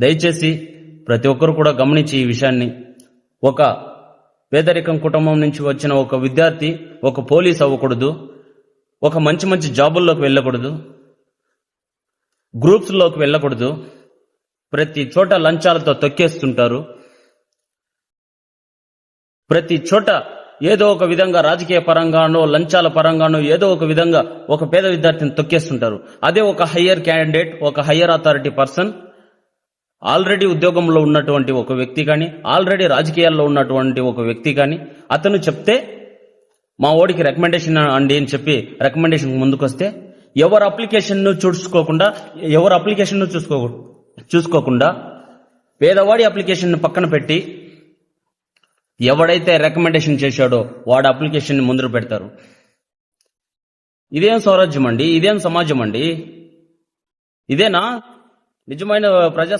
దయచేసి ప్రతి ఒక్కరు కూడా గమనించి ఈ విషయాన్ని. ఒక పేదరికం కుటుంబం నుంచి వచ్చిన ఒక విద్యార్థి ఒక పోలీస్ అవ్వకూడదు, ఒక మంచి మంచి జాబుల్లోకి వెళ్ళకూడదు, గ్రూప్స్లోకి వెళ్ళకూడదు. ప్రతి చోట లంచాలతో తొక్కేస్తుంటారు. ప్రతి చోట ఏదో ఒక విధంగా రాజకీయ పరంగానో లంచాల పరంగానో ఏదో ఒక విధంగా ఒక పేద విద్యార్థిని తొక్కేస్తుంటారు. అదే ఒక హయ్యర్ క్యాండిడేట్, ఒక హయ్యర్ అథారిటీ పర్సన్, ఆల్రెడీ ఉద్యోగంలో ఉన్నటువంటి ఒక వ్యక్తి కానీ, ఆల్రెడీ రాజకీయాల్లో ఉన్నటువంటి ఒక వ్యక్తి కానీ, అతను చెప్తే మా ఓడికి రికమెండేషన్ అండి అని చెప్పి రికమెండేషన్ ముందుకొస్తే ఎవరు అప్లికేషన్ చూసుకోకుండా పేదవాడి అప్లికేషన్ పక్కన పెట్టి ఎవడైతే రికమెండేషన్ చేశాడో వాడు అప్లికేషన్ ముందు పెడతారు. ఇదేం స్వరాజ్యం అండి? ఇదేం సమాజం అండి? ఇదేనా నిజమైన ప్రజా